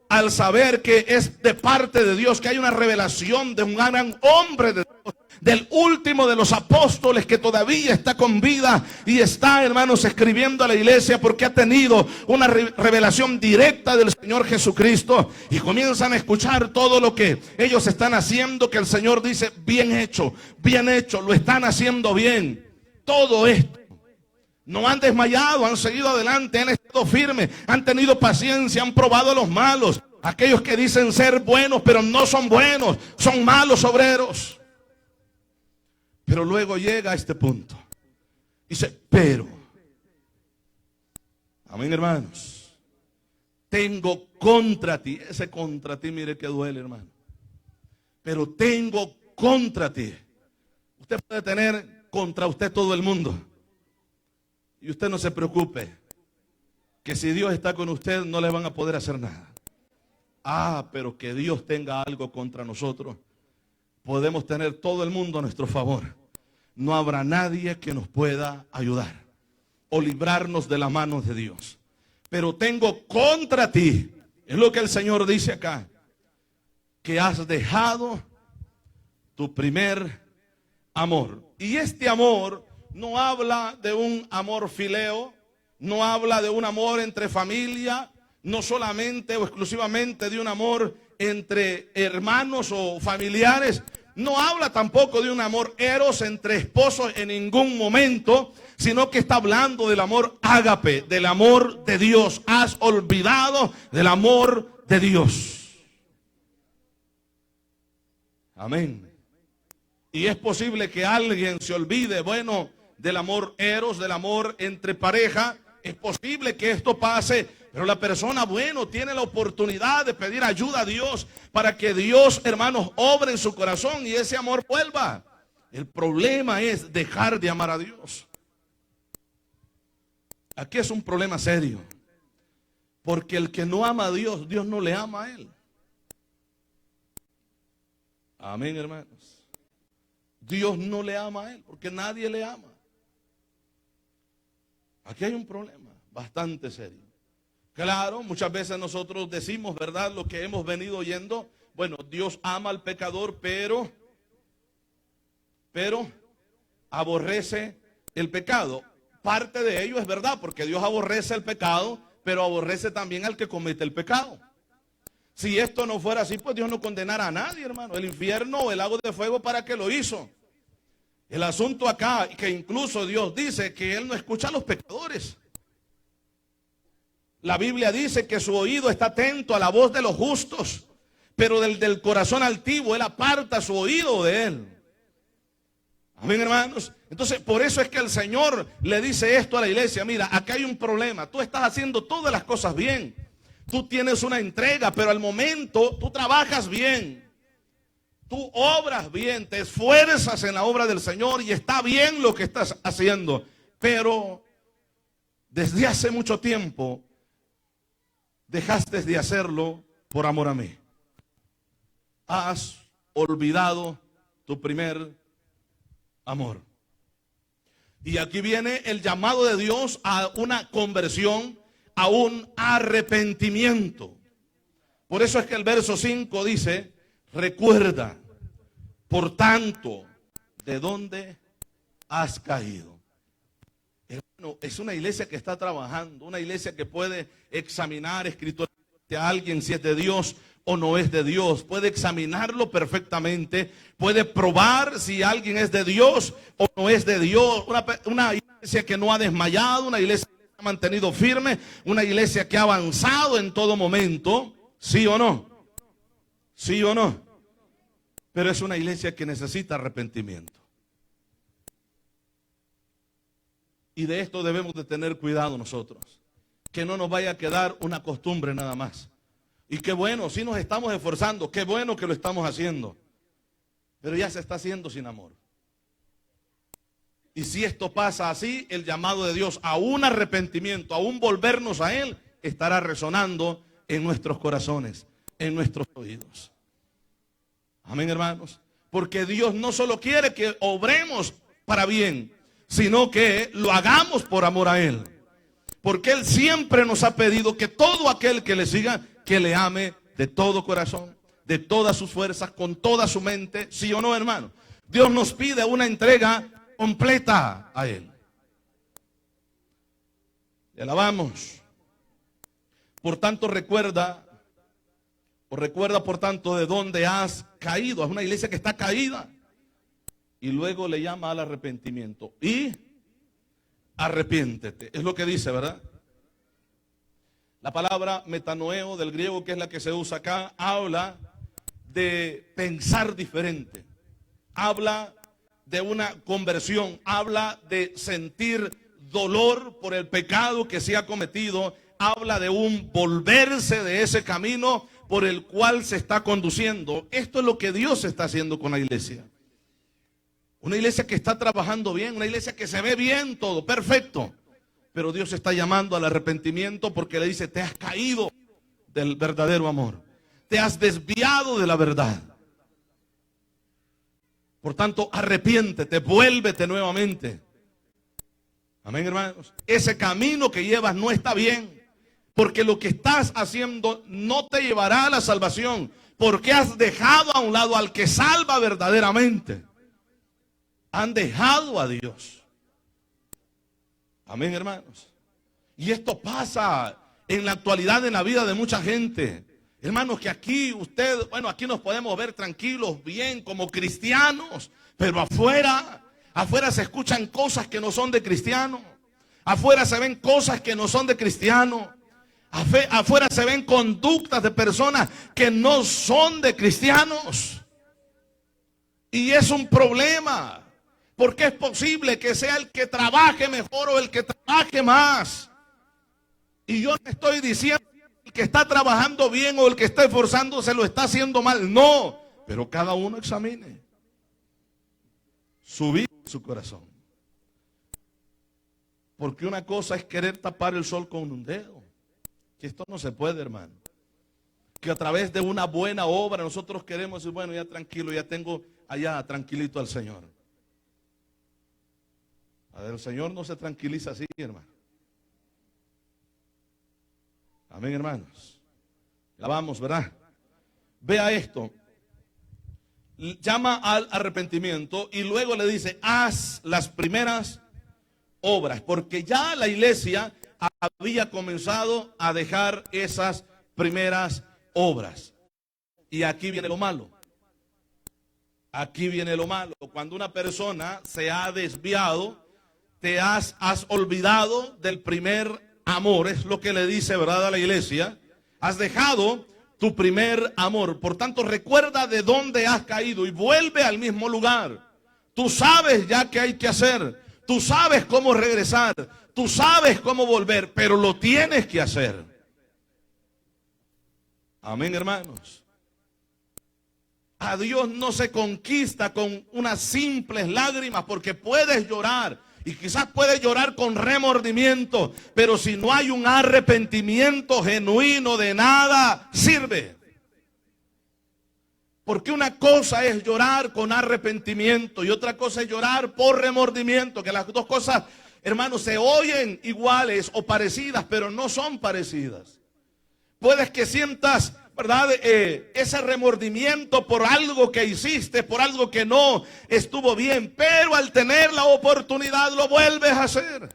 [SPEAKER 1] al saber que es de parte de Dios, que hay una revelación de un gran hombre de Dios, del último de los apóstoles que todavía está con vida y está, hermanos, escribiendo a la iglesia porque ha tenido una revelación directa del Señor Jesucristo, y comienzan a escuchar todo lo que ellos están haciendo, que el Señor dice: bien hecho, lo están haciendo bien. Todo esto. No han desmayado, han seguido adelante, han estado firmes, han tenido paciencia, han probado a los malos. Aquellos que dicen ser buenos, pero no son buenos, son malos obreros. Pero luego llega a este punto. Dice, pero. Amén, hermanos. Tengo contra ti. Ese contra ti, mire que duele, hermano. Pero tengo contra ti. Usted puede tener contra usted todo el mundo. Y usted no se preocupe, que si Dios está con usted no le van a poder hacer nada. Pero que Dios tenga algo contra nosotros. Podemos tener todo el mundo a nuestro favor. No habrá nadie que nos pueda ayudar o librarnos de las manos de Dios. Pero tengo contra ti, es lo que el Señor dice acá, que has dejado tu primer amor. Y este amor no habla de un amor fileo, no habla de un amor entre familia, no solamente o exclusivamente de un amor entre hermanos o familiares, no habla tampoco de un amor eros entre esposos en ningún momento, sino que está hablando del amor ágape, del amor de Dios. Has olvidado del amor de Dios. Amén. Y es posible que alguien se olvide, bueno, del amor eros, del amor entre pareja. Es posible que esto pase, pero la persona, bueno, tiene la oportunidad de pedir ayuda a Dios para que Dios, hermanos, obre en su corazón y ese amor vuelva. El problema es dejar de amar a Dios. Aquí es un problema serio, porque el que no ama a Dios, Dios no le ama a él. Amén, hermanos. Dios no le ama a él, porque nadie le ama. Aquí hay un problema bastante serio. Claro, muchas veces nosotros decimos, ¿verdad?, lo que hemos venido oyendo. Bueno, Dios ama al pecador, pero aborrece el pecado. Parte de ello es verdad, porque Dios aborrece el pecado, pero aborrece también al que comete el pecado. Si esto no fuera así, pues Dios no condenara a nadie, hermano. El infierno o el lago de fuego, ¿para qué lo hizo? El asunto acá, que incluso Dios dice que Él no escucha a los pecadores. La Biblia dice que su oído está atento a la voz de los justos, pero del corazón altivo Él aparta su oído de él. Amén, hermanos. Entonces, por eso es que el Señor le dice esto a la iglesia: mira, acá hay un problema, tú estás haciendo todas las cosas bien, tú tienes una entrega, pero al momento tú trabajas bien, tú obras bien, te esfuerzas en la obra del Señor y está bien lo que estás haciendo, pero desde hace mucho tiempo dejaste de hacerlo por amor a mí. Has olvidado tu primer amor. Y aquí viene el llamado de Dios a una conversión, a un arrepentimiento. Por eso es que el verso 5 dice: recuerda, por tanto, de dónde has caído. Hermano, es una iglesia que está trabajando, una iglesia que puede examinar espiritualmente a alguien si es de Dios o no es de Dios, puede examinarlo perfectamente, puede probar si alguien es de Dios o no es de Dios. Una iglesia que no ha desmayado, una iglesia que se ha mantenido firme, una iglesia que ha avanzado en todo momento. ¿Sí o no? ¿Sí o no? Pero es una iglesia que necesita arrepentimiento. Y de esto debemos de tener cuidado nosotros, que no nos vaya a quedar una costumbre nada más. Y qué bueno, sí nos estamos esforzando, qué bueno que lo estamos haciendo, pero ya se está haciendo sin amor. Y si esto pasa así, el llamado de Dios a un arrepentimiento, a un volvernos a Él, estará resonando en nuestros corazones, en nuestros oídos. Amén, hermanos. Porque Dios no solo quiere que obremos para bien, sino que lo hagamos por amor a Él. Porque Él siempre nos ha pedido que todo aquel que le siga, que le ame de todo corazón, de todas sus fuerzas, con toda su mente. ¿Sí o no, hermano? Dios nos pide una entrega completa a Él. Le alabamos. Por tanto, recuerda por tanto de dónde has caído. Es una iglesia que está caída. Y luego le llama al arrepentimiento. Y arrepiéntete. Es lo que dice, ¿verdad? La palabra metanoeo del griego, que es la que se usa acá, habla de pensar diferente. Habla de una conversión. Habla de sentir dolor por el pecado que se ha cometido. Habla de un volverse de ese camino por el cual se está conduciendo. Esto es lo que Dios está haciendo con la iglesia. Una iglesia que está trabajando bien, una iglesia que se ve bien todo, perfecto. Pero Dios está llamando al arrepentimiento porque le dice: te has caído del verdadero amor. Te has desviado de la verdad. Por tanto, arrepiéntete, vuélvete nuevamente. Amén, hermanos. Ese camino que llevas no está bien. Porque lo que estás haciendo no te llevará a la salvación. Porque has dejado a un lado al que salva verdaderamente. Han dejado a Dios. Amén, hermanos. Y esto pasa en la actualidad en la vida de mucha gente. Hermanos, que aquí aquí nos podemos ver tranquilos, bien, como cristianos. Pero afuera se escuchan cosas que no son de cristiano. Afuera se ven cosas que no son de cristiano. Afuera se ven conductas de personas que no son de cristianos. Y es un problema. Porque es posible que sea el que trabaje mejor o el que trabaje más. Y yo no estoy diciendo que el que está trabajando bien o el que está esforzándose lo está haciendo mal. No, pero cada uno examine su vida y su corazón. Porque una cosa es querer tapar el sol con un dedo. Que esto no se puede, hermano. Que a través de una buena obra nosotros queremos decir: bueno, ya tranquilo, ya tengo allá tranquilito al Señor. A ver, el Señor no se tranquiliza así, hermano. Amén, hermanos. La vamos, ¿verdad? Vea esto. Llama al arrepentimiento y luego le dice: haz las primeras obras. Porque ya la iglesia había comenzado a dejar esas primeras obras. Y aquí viene lo malo. Aquí viene lo malo. Cuando una persona se ha desviado, te has olvidado del primer amor. Es lo que le dice, ¿verdad?, a la iglesia. Has dejado tu primer amor. Por tanto, recuerda de dónde has caído y vuelve al mismo lugar. Tú sabes ya qué hay que hacer. Tú sabes cómo regresar. Tú sabes cómo volver, pero lo tienes que hacer. Amén, hermanos. A Dios no se conquista con unas simples lágrimas, porque puedes llorar y quizás puedes llorar con remordimiento, pero si no hay un arrepentimiento genuino, de nada sirve. Porque una cosa es llorar con arrepentimiento y otra cosa es llorar por remordimiento, que las dos cosas, hermanos, se oyen iguales o parecidas, pero no son parecidas. Puedes que sientas, ¿verdad?, ese remordimiento por algo que hiciste, por algo que no estuvo bien, pero al tener la oportunidad lo vuelves a hacer.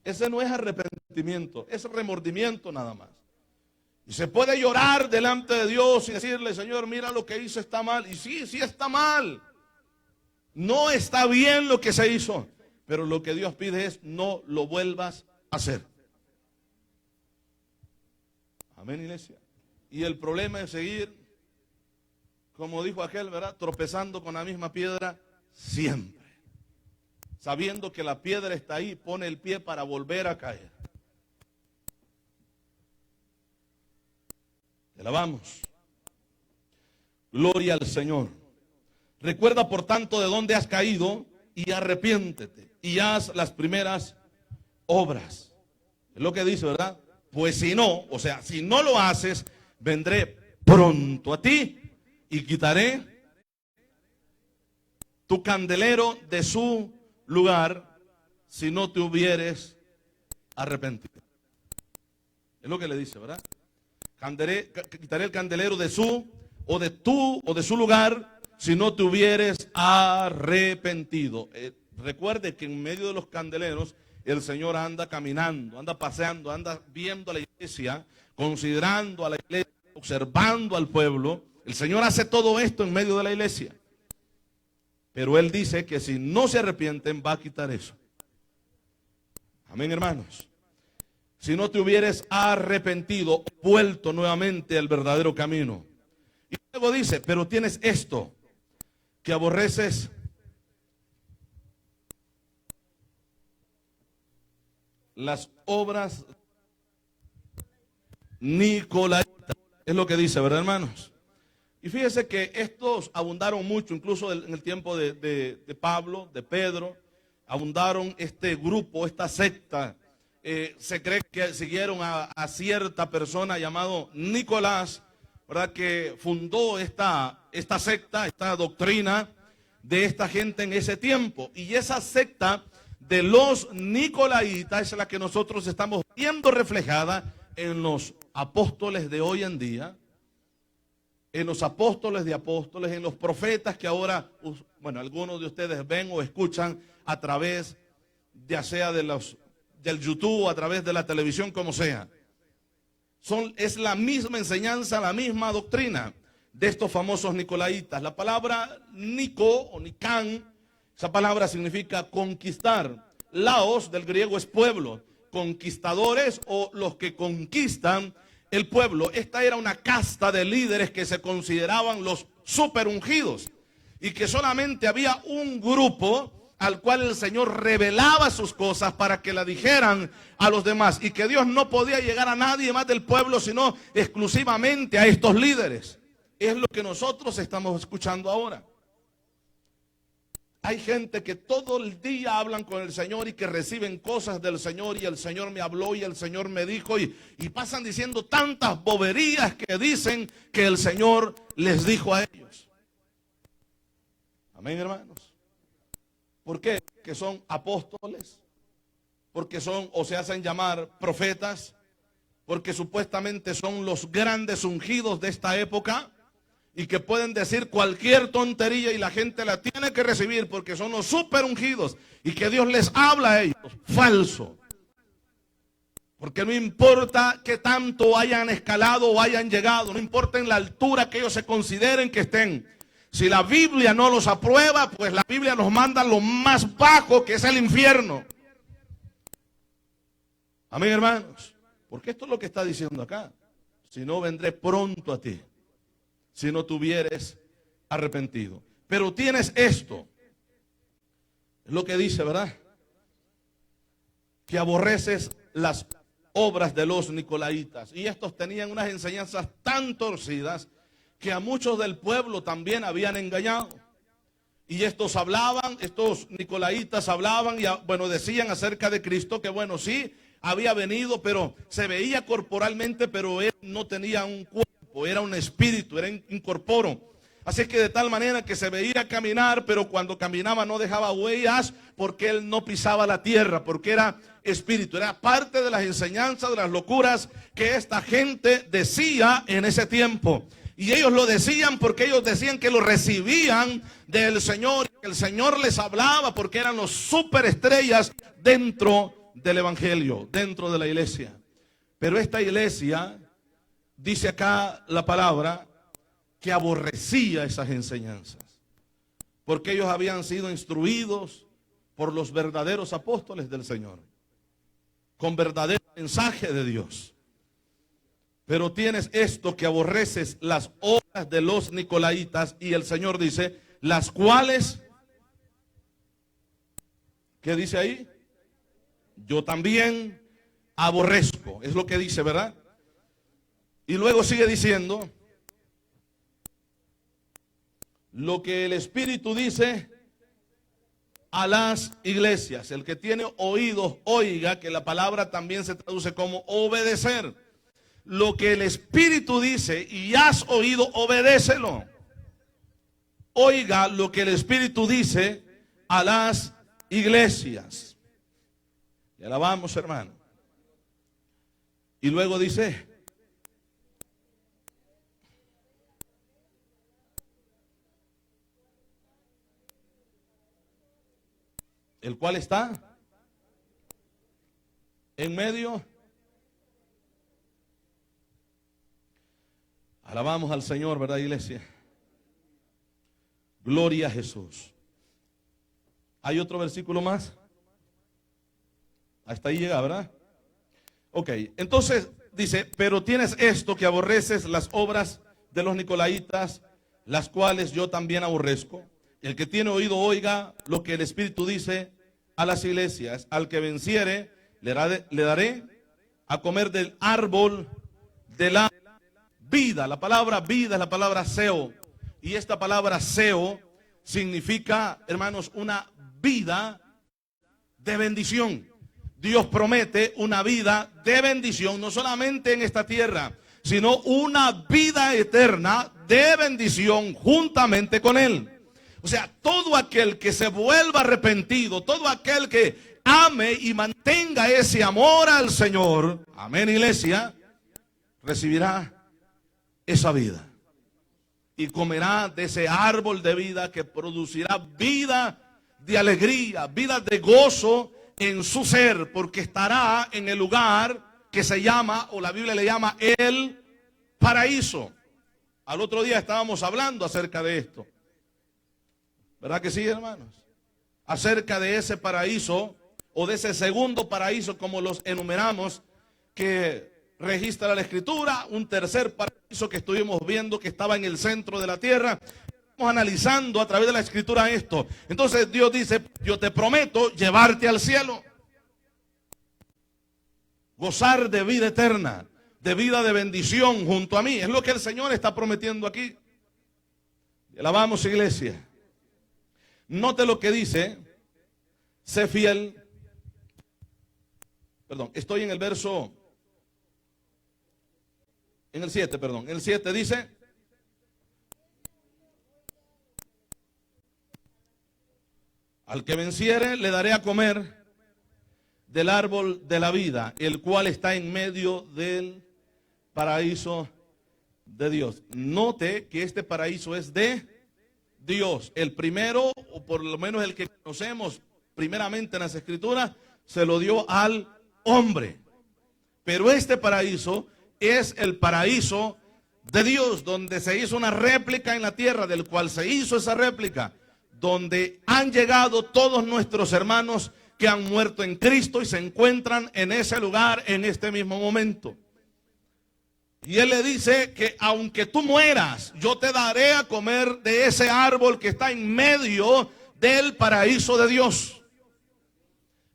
[SPEAKER 1] Ese no es arrepentimiento, es remordimiento nada más. Y se puede llorar delante de Dios y decirle: Señor, mira, lo que hice está mal. Y sí, sí está mal. No está bien lo que se hizo. Pero lo que Dios pide es: no lo vuelvas a hacer. Amén, iglesia. Y el problema es seguir, como dijo aquel, ¿verdad?, tropezando con la misma piedra siempre. Sabiendo que la piedra está ahí, pone el pie para volver a caer. Te alabamos. Gloria al Señor. Recuerda, por tanto, de dónde has caído y arrepiéntete y haz las primeras obras. Es lo que dice, ¿verdad? Pues si no, o sea, si no lo haces, vendré pronto a ti y quitaré tu candelero de su lugar si no te hubieres arrepentido. Es lo que le dice, ¿verdad? Quitaré el candelero de su lugar si no te hubieres arrepentido. Recuerde que en medio de los candeleros el Señor anda caminando, anda paseando, anda viendo a la iglesia, considerando a la iglesia, observando al pueblo. El Señor hace todo esto en medio de la iglesia. Pero Él dice que si no se arrepienten va a quitar eso. Amén, hermanos. Si no te hubieres arrepentido, vuelto nuevamente al verdadero camino. Y luego dice: pero tienes esto, que aborreces las obras nicolaitas. Es lo que dice, ¿verdad, hermanos? Y fíjese que estos abundaron mucho, incluso en el tiempo de Pablo, de Pedro. Abundaron este grupo, esta secta. Se cree que siguieron a cierta persona llamado Nicolás, ¿verdad?, que fundó esta secta, esta doctrina de esta gente en ese tiempo. Y esa secta de los nicolaitas es la que nosotros estamos viendo reflejada en los apóstoles de hoy en día, en los apóstoles de apóstoles, en los profetas que ahora, bueno, algunos de ustedes ven o escuchan a través, ya sea del YouTube, a través de la televisión, como sea. Es la misma enseñanza, la misma doctrina de estos famosos nicolaitas. La palabra Nico o Nicán, esa palabra significa conquistar. Laos del griego es pueblo. Conquistadores o los que conquistan el pueblo. Esta era una casta de líderes que se consideraban los super ungidos y que solamente había un grupo al cual el Señor revelaba sus cosas para que la dijeran a los demás, y que Dios no podía llegar a nadie más del pueblo sino exclusivamente a estos líderes. Es lo que nosotros estamos escuchando ahora. Hay gente que todo el día hablan con el Señor y que reciben cosas del Señor, y el Señor me habló y el Señor me dijo, y pasan diciendo tantas boberías que dicen que el Señor les dijo a ellos. Amén, hermanos. ¿Por qué? Que son apóstoles, porque son o se hacen llamar profetas, porque supuestamente son los grandes ungidos de esta época y que pueden decir cualquier tontería y la gente la tiene que recibir porque son los super ungidos y que Dios les habla a ellos. Falso. Porque no importa que tanto hayan escalado o hayan llegado, no importa en la altura que ellos se consideren que estén. Si la Biblia no los aprueba, pues la Biblia nos manda lo más bajo, que es el infierno. Amén, hermanos. Porque esto es lo que está diciendo acá. Si no, vendré pronto a ti, si no te hubieres arrepentido. pero tienes esto. Es lo que dice, ¿verdad? Que aborreces las obras de los nicolaítas. Y estos tenían unas enseñanzas tan torcidas que a muchos del pueblo también habían engañado. Y estos nicolaítas hablaban y bueno, decían acerca de Cristo que bueno, sí, había venido, pero se veía corporalmente, pero él no tenía un cuerpo, era un espíritu, era incorpóreo. Así que de tal manera que se veía caminar, pero cuando caminaba no dejaba huellas porque él no pisaba la tierra, porque era espíritu. Era parte de las enseñanzas, de las locuras que esta gente decía en ese tiempo. Y ellos lo decían porque ellos decían que lo recibían del Señor, que el Señor les hablaba porque eran los superestrellas dentro del evangelio, dentro de la iglesia. Pero esta iglesia, dice acá la palabra, que aborrecía esas enseñanzas, porque ellos habían sido instruidos por los verdaderos apóstoles del Señor, con verdadero mensaje de Dios. Pero tienes esto, que aborreces las obras de los nicolaítas, y el Señor dice, las cuales, ¿qué dice ahí? Yo también aborrezco, es lo que dice, ¿verdad? Y luego sigue diciendo, lo que el Espíritu dice a las iglesias. El que tiene oídos, oiga, que la palabra también se traduce como obedecer. Lo que el Espíritu dice y has oído, obedécelo. Oiga lo que el Espíritu dice a las iglesias. Y alabamos, hermano. Y luego dice, el cual está en medio. Alabamos al Señor, ¿verdad, iglesia? Gloria a Jesús. ¿Hay otro versículo más? Hasta ahí llega, ¿verdad? Ok, entonces dice, pero tienes esto, que aborreces las obras de los nicolaítas, las cuales yo también aborrezco. El que tiene oído, oiga lo que el Espíritu dice a las iglesias. Al que venciere, le daré a comer del árbol de la vida. La palabra vida es la palabra seo. Y esta palabra seo significa, hermanos, una vida de bendición. Dios promete una vida de bendición, no solamente en esta tierra, sino una vida eterna de bendición juntamente con Él. O sea, todo aquel que se vuelva arrepentido, todo aquel que ame y mantenga ese amor al Señor, amén, iglesia, recibirá esa vida y comerá de ese árbol de vida que producirá vida de alegría, vida de gozo en su ser, porque estará en el lugar que se llama, o la Biblia le llama, el paraíso. Al otro día estábamos hablando acerca de esto, ¿verdad que sí, hermanos? Acerca de ese paraíso, o de ese segundo paraíso, como los enumeramos, que registra la Escritura, un tercer paraíso que estuvimos viendo que estaba en el centro de la tierra. Estamos analizando a través de la Escritura esto. Entonces Dios dice, yo te prometo llevarte al cielo, gozar de vida eterna, de vida de bendición junto a mí. Es lo que el Señor está prometiendo aquí. Y alabamos, iglesia. Note lo que dice, sé fiel. Perdón, estoy en el verso, en el 7, perdón. El 7 dice, al que venciere le daré a comer del árbol de la vida, el cual está en medio del paraíso de Dios. Note que este paraíso es de Dios. El primero, o por lo menos el que conocemos primeramente en las Escrituras, se lo dio al hombre. Pero este paraíso es el paraíso de Dios, donde se hizo una réplica en la tierra, del cual se hizo esa réplica, donde han llegado todos nuestros hermanos que han muerto en Cristo y se encuentran en ese lugar en este mismo momento. Y Él le dice que aunque tú mueras, yo te daré a comer de ese árbol que está en medio del paraíso de Dios.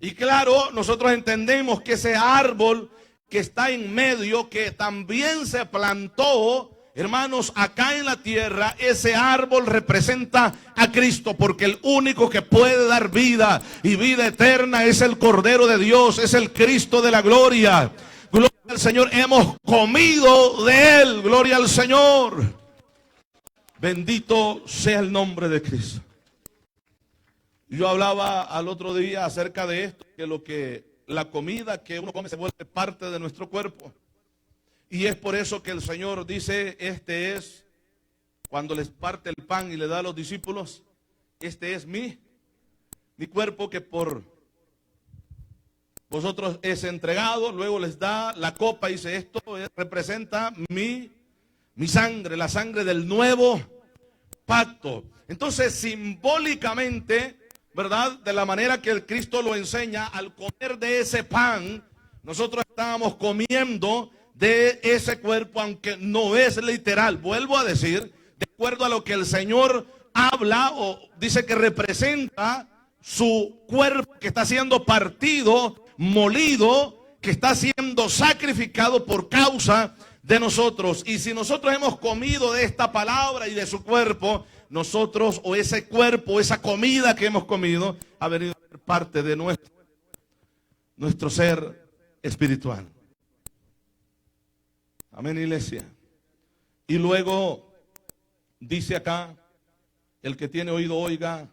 [SPEAKER 1] Y claro, nosotros entendemos que ese árbol que está en medio, que también se plantó, hermanos, acá en la tierra, ese árbol representa a Cristo, porque el único que puede dar vida y vida eterna es el Cordero de Dios, es el Cristo de la gloria. Gloria al Señor, hemos comido de Él, gloria al Señor. Bendito sea el nombre de Cristo. Yo hablaba al otro día acerca de esto, que la comida que uno come se vuelve parte de nuestro cuerpo. Y es por eso que el Señor dice, este es, cuando les parte el pan y le da a los discípulos, este es mi cuerpo que por vosotros es entregado. Luego les da la copa y dice, esto representa mi sangre, la sangre del nuevo pacto. Entonces, simbólicamente, ¿verdad? De la manera que el Cristo lo enseña, al comer de ese pan, nosotros estábamos comiendo de ese cuerpo, aunque no es literal. Vuelvo a decir, de acuerdo a lo que el Señor habla o dice que representa su cuerpo que está siendo partido, molido, que está siendo sacrificado por causa de nosotros. Y si nosotros hemos comido de esta palabra y de su cuerpo, nosotros, o ese cuerpo, esa comida que hemos comido, ha venido a ser parte de nuestro ser espiritual. Amén, iglesia. Y luego dice acá, el que tiene oído oiga.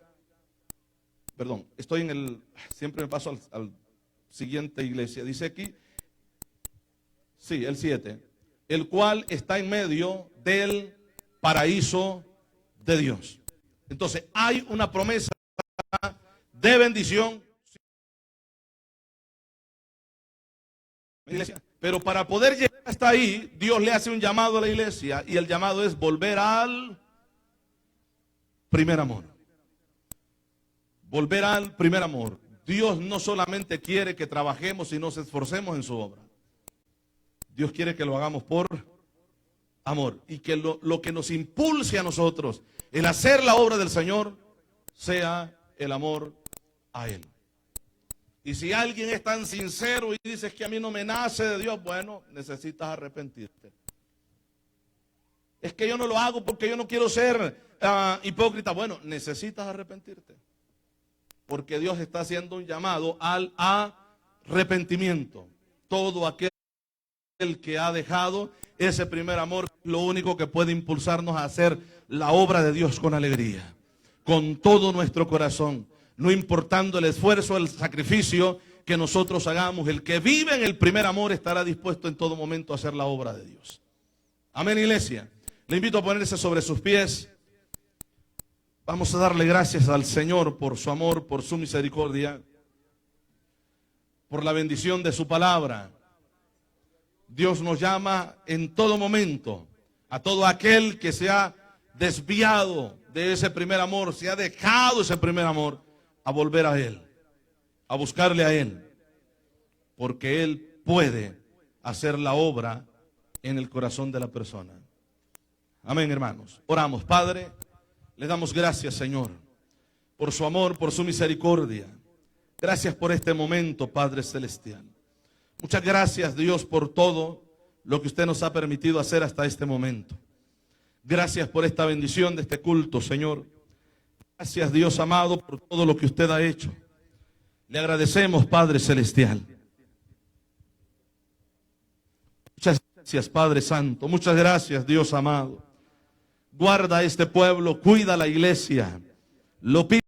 [SPEAKER 1] Perdón, estoy siempre me paso al siguiente, iglesia. Dice aquí, sí, el 7, el cual está en medio del paraíso de Dios. Entonces hay una promesa de bendición, iglesia. Pero para poder llegar hasta ahí, Dios le hace un llamado a la iglesia, y el llamado es volver al primer amor. Volver al primer amor. Dios no solamente quiere que trabajemos y nos esforcemos en su obra. Dios quiere que lo hagamos por amor, y que lo que nos impulse a nosotros el hacer la obra del Señor sea el amor a Él. Y si alguien es tan sincero y dice que a mí no me nace de Dios, bueno, necesitas arrepentirte. Es que yo no lo hago porque yo no quiero ser hipócrita. Bueno, necesitas arrepentirte, porque Dios está haciendo un llamado al arrepentimiento. Todo aquel que ha dejado ese primer amor, lo único que puede impulsarnos a hacer la obra de Dios con alegría, con todo nuestro corazón, no importando el esfuerzo, el sacrificio que nosotros hagamos. El que vive en el primer amor estará dispuesto en todo momento a hacer la obra de Dios. Amén, iglesia. Le invito a ponerse sobre sus pies. Vamos a darle gracias al Señor por su amor, por su misericordia, por la bendición de su palabra. Dios nos llama en todo momento a todo aquel que se ha desviado de ese primer amor, se ha dejado ese primer amor, a volver a Él, a buscarle a Él, porque Él puede hacer la obra en el corazón de la persona. Amén, hermanos. Oramos. Padre, le damos gracias, Señor, por su amor, por su misericordia. Gracias por este momento, Padre Celestial. Muchas gracias, Dios, por todo lo que usted nos ha permitido hacer hasta este momento. Gracias por esta bendición de este culto, Señor. Gracias, Dios amado, por todo lo que usted ha hecho. Le agradecemos, Padre Celestial. Muchas gracias, Padre Santo. Muchas gracias, Dios amado. Guarda a este pueblo, cuida a la iglesia. Lo pido